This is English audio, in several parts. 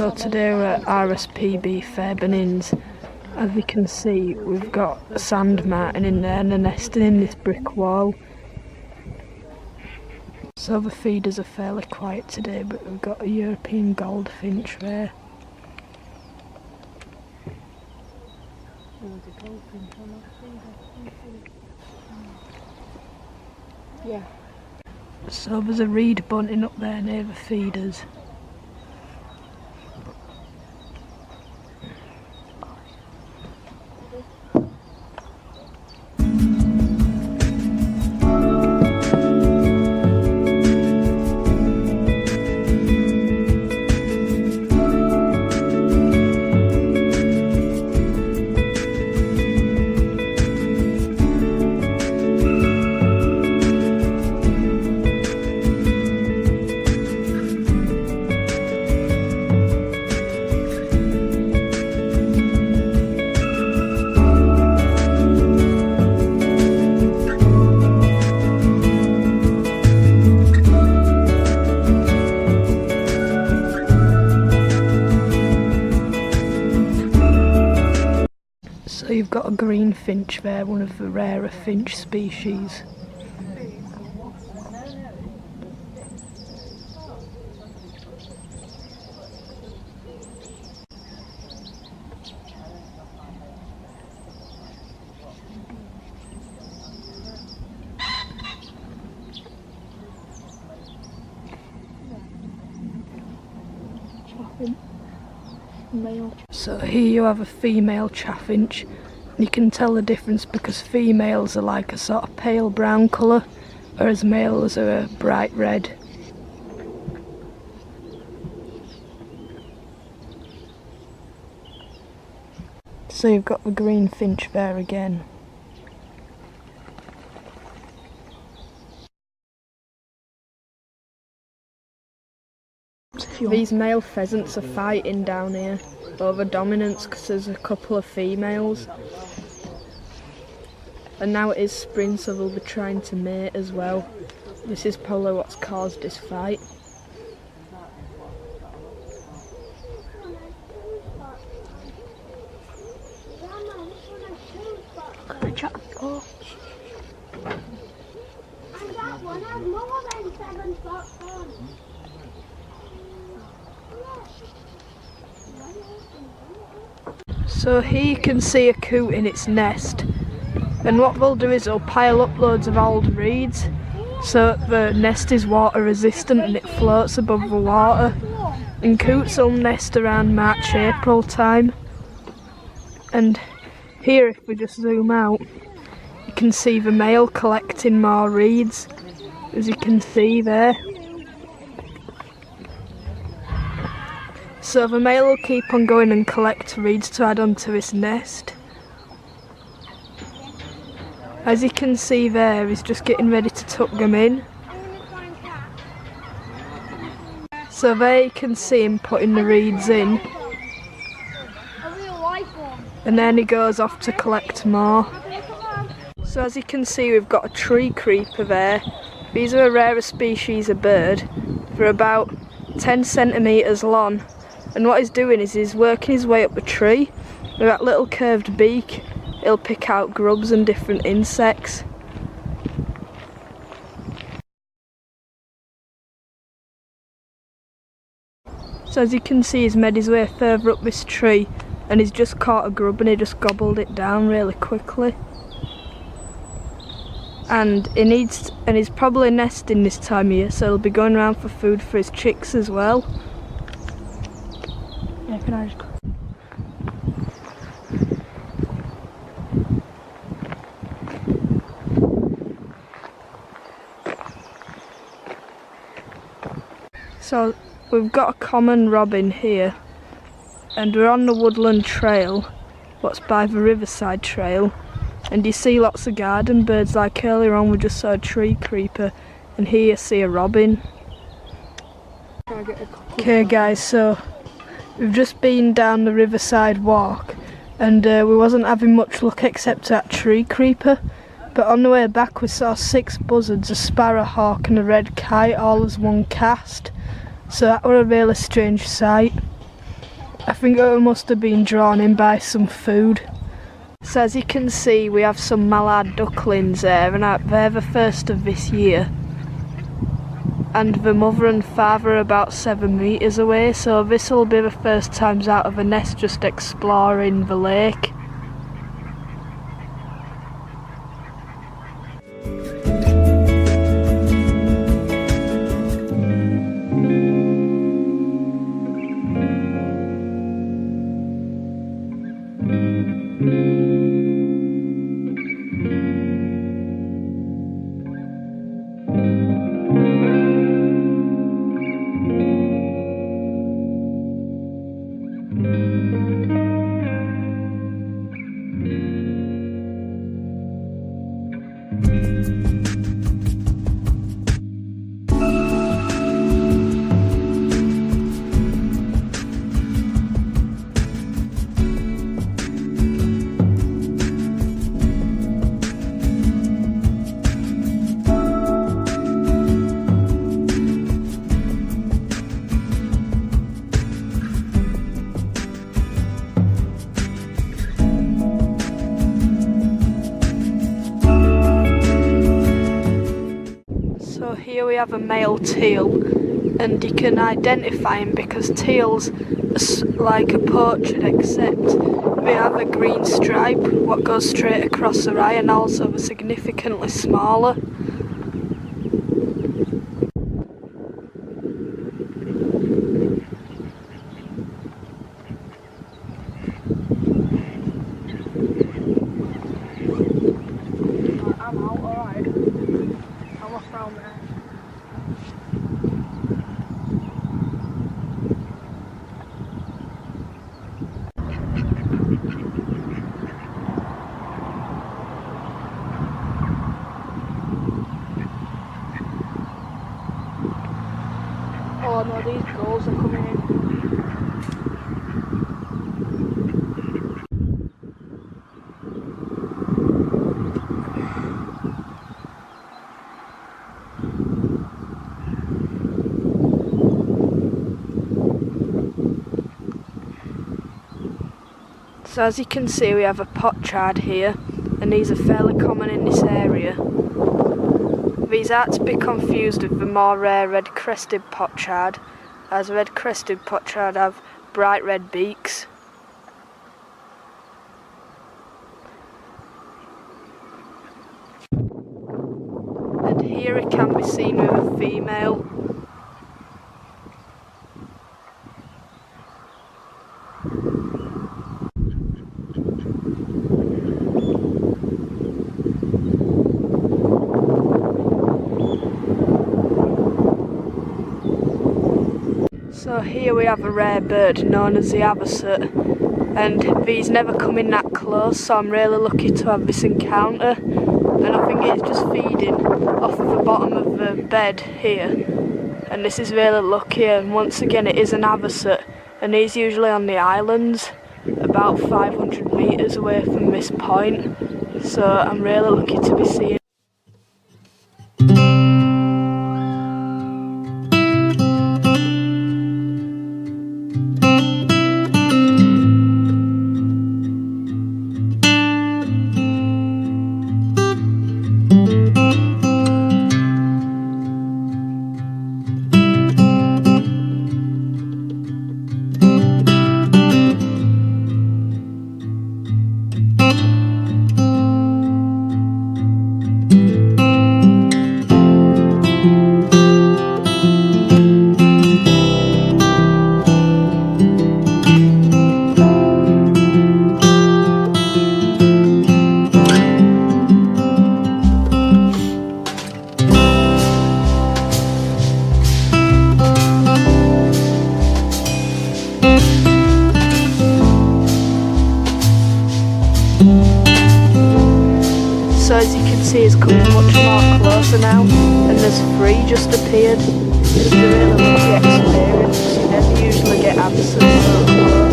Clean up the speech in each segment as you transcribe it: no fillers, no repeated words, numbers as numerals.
So today we're at RSPB Fairburn Ings. As you can see, we've got a sand martin in there and a nesting in this brick wall. So the feeders are fairly quiet today, but we've got a European goldfinch there. Yeah. So there's a reed bunting up there near the feeders. So you've got a green finch there, one of the rarer finch species. So here you have a female chaffinch. You can tell the difference because females are like a sort of pale brown colour, whereas males are a bright red. So you've got the green finch there again. These male pheasants are fighting down here over dominance because there's a couple of females. And now it is spring, so they'll be trying to mate as well. This is probably what's caused this fight. So here you can see a coot in its nest, and what they'll do is they'll pile up loads of old reeds so the nest is water resistant and it floats above the water. And coots will nest around March, April time. And here, if we just zoom out, you can see the male collecting more reeds, as you can see there. So the male will keep on going and collect reeds to add onto his nest. As you can see there, he's just getting ready to tuck them in. So there you can see him putting the reeds in. And then he goes off to collect more. So as you can see, we've got a tree creeper there. These are a rarer species of bird. They're about 10 centimetres long. And what he's doing is he's working his way up the tree. With that little curved beak, he'll pick out grubs and different insects. So as you can see, he's made his way further up this tree and he's just caught a grub and he just gobbled it down really quickly. And he's probably nesting this time of year, so he'll be going around for food for his chicks as well. Yeah, can I just... So we've got a common robin here, and we're on the woodland trail, what's by the riverside trail, and you see lots of garden birds. Like earlier on we just saw a tree creeper, and here you see a robin. Okay guys, so we've just been down the riverside walk and we wasn't having much luck except that tree creeper, but on the way back we saw 6 buzzards, a sparrowhawk and a red kite all as one cast. So that were a really strange sight. I think it must have been drawn in by some food. So as you can see, we have some mallard ducklings there, and they're the first of this year. And the mother and father are about 7 metres away, so this will be the first times out of the nest just exploring the lake. So here we have a male teal, and you can identify him because teals are like a pochard, except they have a green stripe what goes straight across their eye, and also they're significantly smaller. I'm out, alright. I'm off round there. Oh no, these gulls are coming in. So as you can see, we have a pochard here, and these are fairly common in this area. These aren't to be confused with the more rare red-crested pochard, as red-crested pochard have bright red beaks. And here it can be seen with a female. So here we have a rare bird known as the Avocet, and these never come in that close, so I'm really lucky to have this encounter. And I think it's just feeding off of the bottom of the bed here, and this is really lucky. And once again, it is an Avocet, and he's usually on the islands about 500 metres away from this point, so I'm really lucky to be seeing. So as you can see, it's coming much more closer now, and there's 3 just appeared. It's a really lucky experience. You never usually get Avocet so close.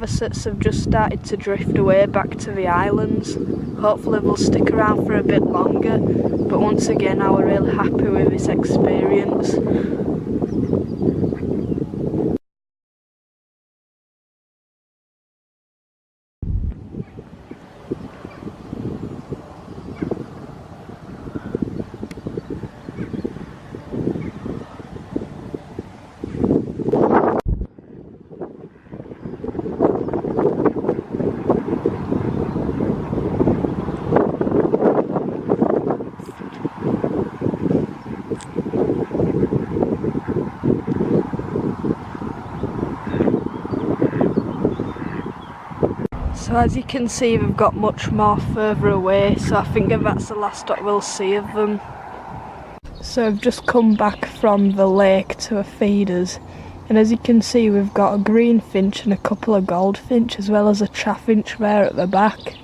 avocets have just started to drift away back to the islands. Hopefully they'll stick around for a bit longer, but once again I was really happy with this experience. So as you can see, we've got much more further away, so I think that's the last that we'll see of them. So I've just come back from the lake to the feeders, and as you can see we've got a greenfinch and a couple of goldfinch, as well as a chaffinch there at the back.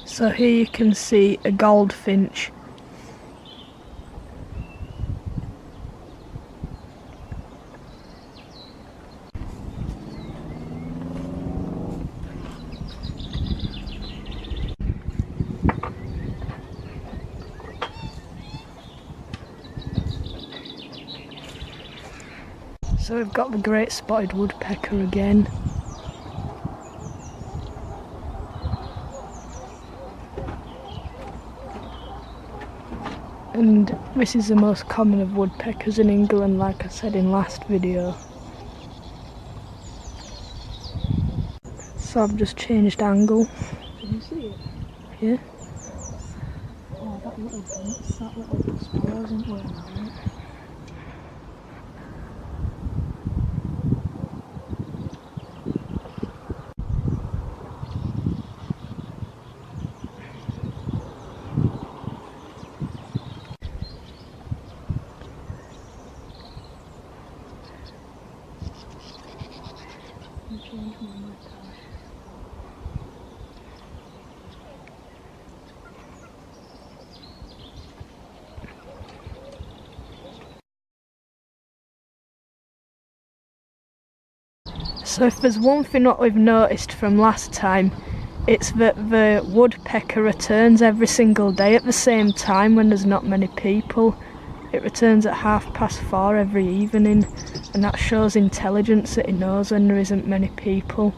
So here you can see a goldfinch. So we've got the Great Spotted Woodpecker again. And this is the most common of woodpeckers in England, like I said in last video. So I've just changed angle. Can you see it? Yeah. Oh, that little dance, that little sparrow isn't wearing that. Change my mind. So if there's one thing that we've noticed from last time, it's that the woodpecker returns every single day at the same time when there's not many people. It returns at 4:30 every evening, and that shows intelligence that it knows when there isn't many people.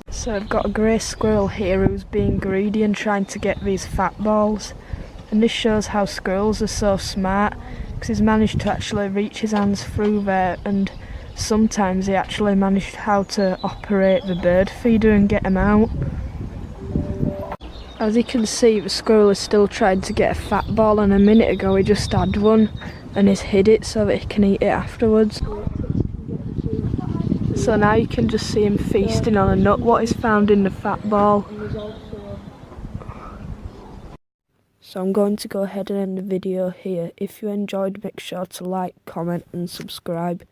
So I've got a grey squirrel here who's being greedy and trying to get these fat balls, and this shows how squirrels are so smart, because he's managed to actually reach his hands through there, and sometimes he actually managed how to operate the bird feeder and get them out. As you can see, the squirrel is still trying to get a fat ball, and a minute ago he just had one and he's hid it so that he can eat it afterwards. So now you can just see him feasting on a nut what is found in the fat ball. So I'm going to go ahead and end the video here. If you enjoyed, make sure to like, comment and subscribe.